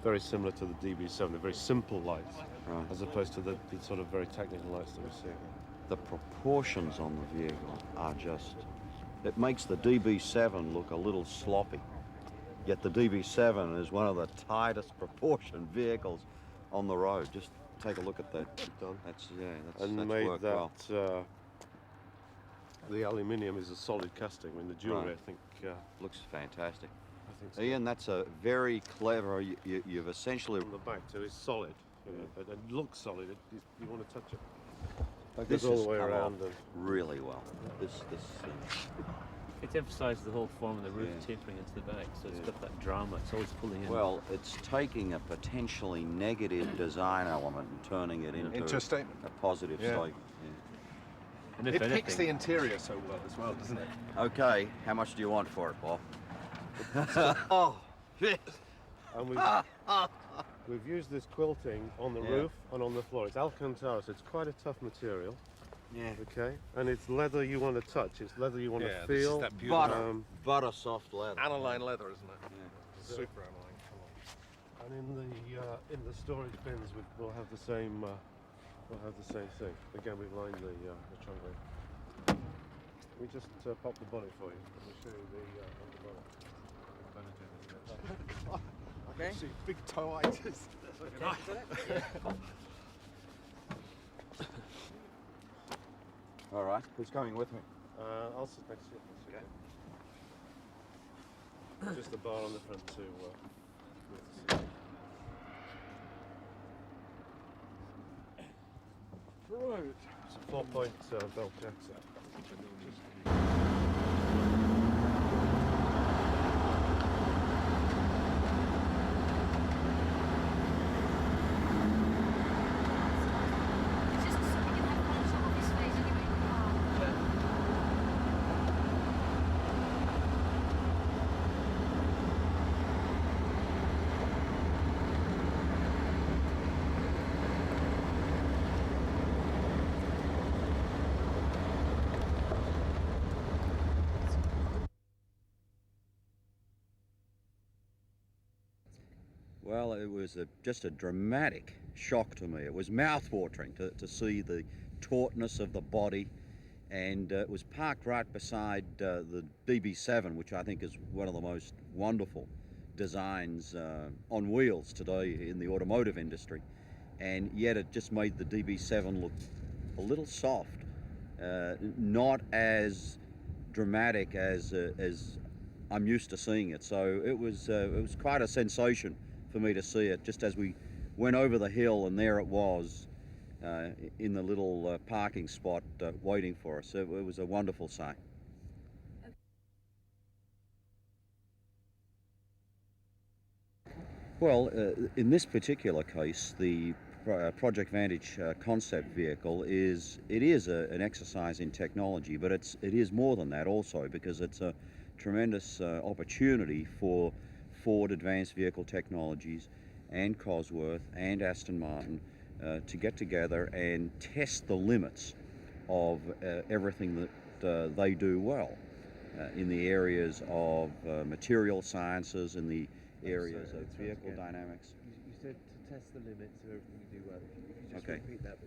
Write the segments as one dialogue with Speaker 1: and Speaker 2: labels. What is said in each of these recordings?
Speaker 1: very similar to the DB7. They're very simple lights,
Speaker 2: Right.
Speaker 1: as opposed to the sort of very technical lights that we see.
Speaker 2: The proportions on the vehicle are just, it makes the DB7 look a little sloppy. Yet the DB7 is one of the tightest proportioned vehicles on the road. Just take a look at that.
Speaker 1: Done.
Speaker 2: That's
Speaker 1: And made
Speaker 2: worked
Speaker 1: that
Speaker 2: well.
Speaker 1: the aluminium is a solid casting. I mean, the jewellery,
Speaker 2: Right.
Speaker 1: I think.
Speaker 2: Looks fantastic.
Speaker 1: I think so.
Speaker 2: Ian, that's a very clever. You've essentially.
Speaker 1: On the back too, it's solid. You know, but it looks solid. You want to touch it. That
Speaker 2: This
Speaker 1: goes all
Speaker 2: has
Speaker 1: the way
Speaker 2: come
Speaker 1: around.
Speaker 2: off
Speaker 1: And
Speaker 2: really well. This.
Speaker 3: It emphasises the whole form of the roof
Speaker 2: Yeah.
Speaker 3: tapering into the back, so it's got that drama. It's always pulling in.
Speaker 2: Well, it's taking a potentially negative design element and turning it into
Speaker 4: a statement.
Speaker 2: a positive
Speaker 4: Yeah.
Speaker 2: statement.
Speaker 3: and if
Speaker 4: It
Speaker 3: anything,
Speaker 4: picks the interior so well as well, doesn't it?
Speaker 2: Yeah. Okay, how much do you want for it, Bob?
Speaker 4: Oh,
Speaker 1: And we've used this quilting on the
Speaker 2: Yeah.
Speaker 1: roof and on the floor. It's Alcantara, so it's quite a tough material.
Speaker 2: Yeah.
Speaker 1: Okay, and it's leather you want to touch. It's leather you want
Speaker 4: yeah,
Speaker 1: to
Speaker 4: this is
Speaker 1: feel.
Speaker 4: that beautiful
Speaker 2: Butter soft leather.
Speaker 4: aniline leather, isn't it?
Speaker 2: Yeah.
Speaker 4: Super aniline.
Speaker 1: And in the storage bins, we'll have the same. We'll have the same thing. Again, we've lined the trunk ring. We just pop the bonnet for you. Let me show you the bonnet.
Speaker 4: Okay. See big toe-iters.
Speaker 2: All right, who's coming with me?
Speaker 1: I'll sit next to you. Okay. Just the bar on the front to move the seat.
Speaker 4: Right.
Speaker 1: It's a 4-point belt jack set.
Speaker 5: It's just so we can have one shot of his face anyway in the car.
Speaker 2: Well, it was just a dramatic shock to me. It was mouth-watering to see the tautness of the body, and it was parked right beside the DB7, which I think is one of the most wonderful designs on wheels today in the automotive industry, and yet it just made the DB7 look a little soft, not as dramatic as I'm used to seeing it. So it was quite a sensation for me to see it, just as we went over the hill, and there it was in the little parking spot waiting for us. It was a wonderful sight. Well, in this particular case, the Project Vantage concept vehicle is an exercise in technology, but it is more than that also, because it's a tremendous opportunity for Ford Advanced Vehicle Technologies and Cosworth and Aston Martin to get together and test the limits of everything that they do well in the areas of material sciences, in the areas of vehicle dynamics.
Speaker 6: You said to test the limits of everything we do well. If you just
Speaker 2: Okay.
Speaker 6: repeat that.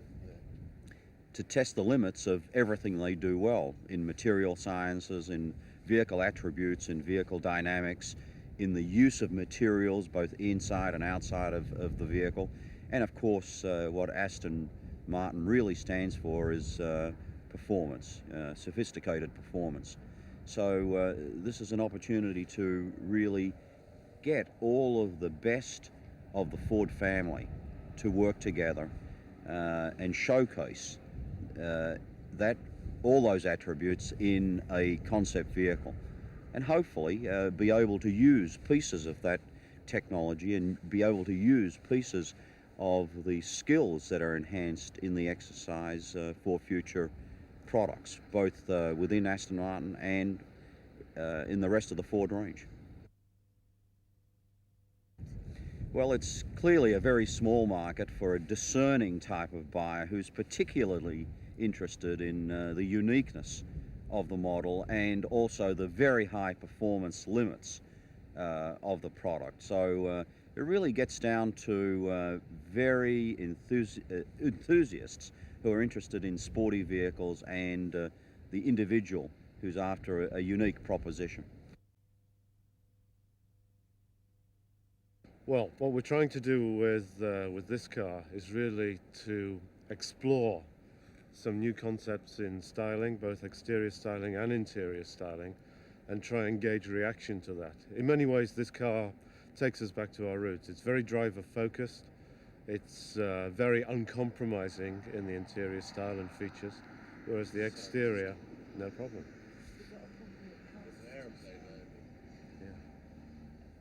Speaker 2: To test the limits of everything they do well in material sciences, in vehicle attributes, in vehicle dynamics, in the use of materials both inside and outside of the vehicle, and of course what Aston Martin really stands for is performance, sophisticated performance. So this is an opportunity to really get all of the best of the Ford family to work together and showcase that all those attributes in a concept vehicle, and hopefully be able to use pieces of that technology and be able to use pieces of the skills that are enhanced in the exercise for future products, both within Aston Martin and in the rest of the Ford range. Well, it's clearly a very small market for a discerning type of buyer who's particularly interested in the uniqueness of the model and also the very high performance limits of the product. So It really gets down to very enthusiasts who are interested in sporty vehicles and the individual who's after a unique proposition.
Speaker 1: Well, what we're trying to do with this car is really to explore some new concepts in styling, both exterior styling and interior styling, and try and gauge reaction to that. In many ways, this car takes us back to our roots. It's very driver focused. It's very uncompromising in the interior style and features, whereas the exterior, no problem.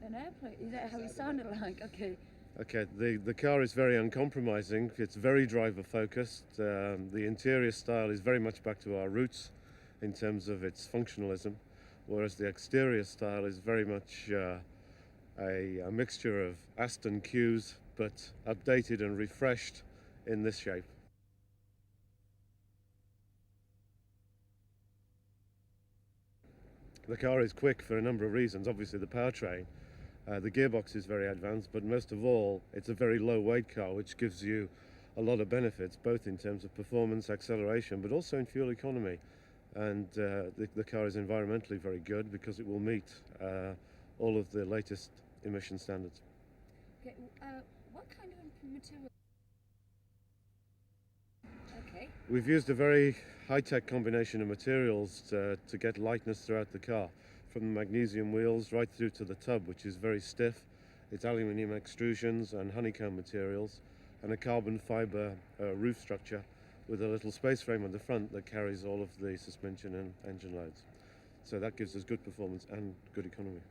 Speaker 5: An airplane? Is that how it sounded like? Okay.
Speaker 1: Okay, the car is very uncompromising. It's very driver focused. The interior style is very much back to our roots in terms of its functionalism, whereas the exterior style is very much a mixture of Aston Qs, but updated and refreshed in this shape. The car is quick for a number of reasons. Obviously the powertrain. The gearbox is very advanced, but most of all, it's a very low weight car, which gives you a lot of benefits, both in terms of performance, acceleration, but also in fuel economy. And the car is environmentally very good because it will meet all of the latest emission standards.
Speaker 5: Okay. What kind of material? Okay.
Speaker 1: We've used a very high-tech combination of materials to get lightness throughout the car, from the magnesium wheels right through to the tub, which is very stiff. It's aluminium extrusions and honeycomb materials, and a carbon fiber roof structure with a little space frame on the front that carries all of the suspension and engine loads. So that gives us good performance and good economy.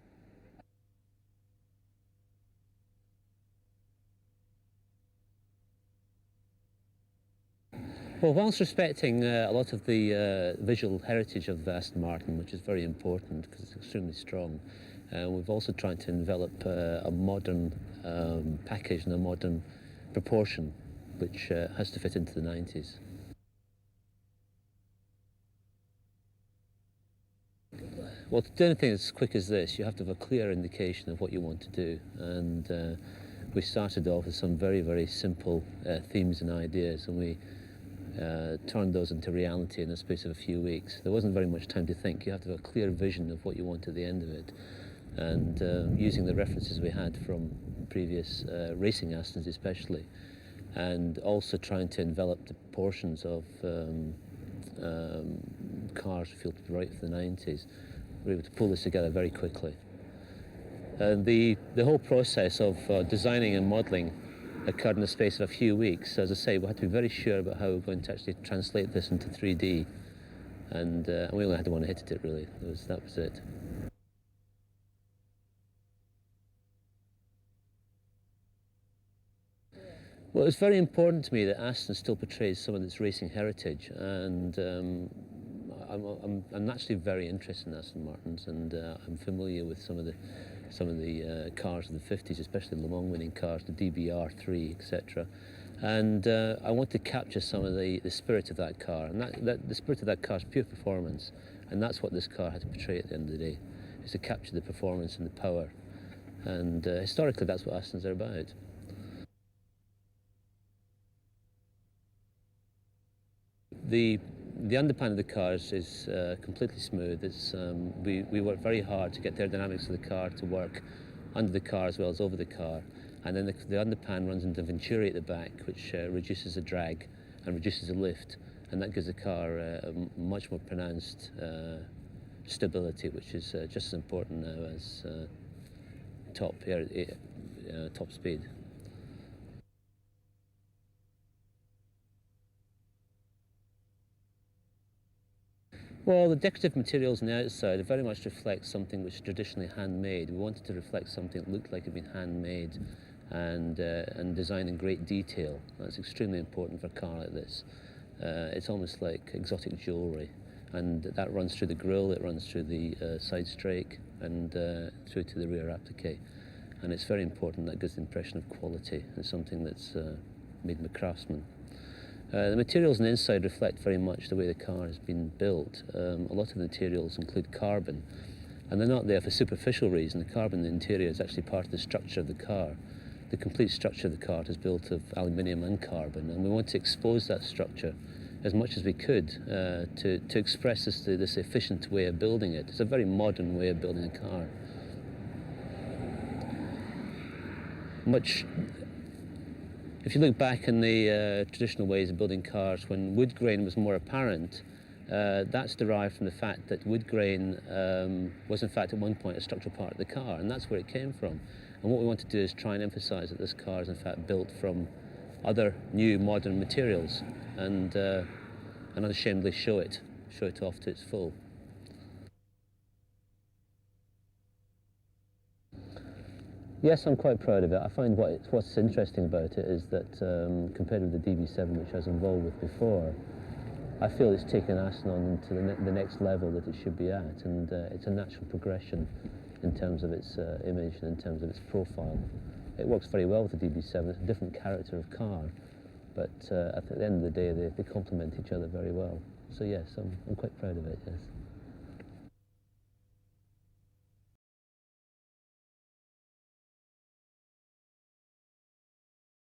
Speaker 3: Well, whilst respecting a lot of the visual heritage of Aston Martin, which is very important because it's extremely strong, we've also tried to develop a modern package and a modern proportion, which has to fit into the 90s. Well, to do anything as quick as this, you have to have a clear indication of what you want to do, and we started off with some very, very simple themes and ideas, and we turned those into reality in the space of a few weeks. There wasn't very much time to think. You have to have a clear vision of what you want at the end of it. And using the references we had from previous racing Astons especially, and also trying to envelop the portions of cars we feel right for the 90s, we were able to pull this together very quickly. And the whole process of designing and modelling occurred in the space of a few weeks. As I say, we had to be very sure about how we're going to actually translate this into 3D, and we only had one hit at it really. That was it. Well, it's very important to me that Aston still portrays some of its racing heritage, and I'm actually very interested in Aston Martins, and I'm familiar with some of the cars of the 50s, especially the Le Mans winning cars, the DBR3, etc. And I want to capture some of the spirit of that car, and the spirit of that car is pure performance, and that's what this car had to portray at the end of the day, is to capture the performance and the power. And historically, that's what Astons are about. The underpan of the cars is completely smooth. It's, we work very hard to get the aerodynamics of the car to work under the car as well as over the car. And then the underpan runs into venturi at the back, which reduces the drag and reduces the lift. And that gives the car a much more pronounced stability, which is just as important now as top speed. Well, the decorative materials on the outside very much reflect something which is traditionally handmade. We wanted to reflect something that looked like it had been handmade and designed in great detail. That's extremely important for a car like this. It's almost like exotic jewellery, and that runs through the grille, it runs through the side strake and through to the rear applique. And it's very important. That gives the impression of quality and something that's made by craftsmen. The materials on the inside reflect very much the way the car has been built. A lot of the materials include carbon, And they're not there for superficial reason. The carbon in the interior is actually part of the structure of the car. The complete structure of the car is built of aluminium and carbon, and we want to expose that structure as much as we could to express this efficient way of building it. It's a very modern way of building a car. If you look back in the traditional ways of building cars, when wood grain was more apparent, that's derived from the fact that wood grain was in fact at one point a structural part of the car, and that's where it came from. And what we want to do is try and emphasize that this car is in fact built from other new modern materials, and unashamedly show it off to its full. Yes, I'm quite proud of it. I find what's interesting about it is that compared with the DB7, which I was involved with before, I feel it's taken Aston on to the next level that it should be at, and it's a natural progression in terms of its image and in terms of its profile. It works very well with the DB7. It's a different character of car, but at the end of the day, they complement each other very well. So yes, I'm quite proud of it, yes.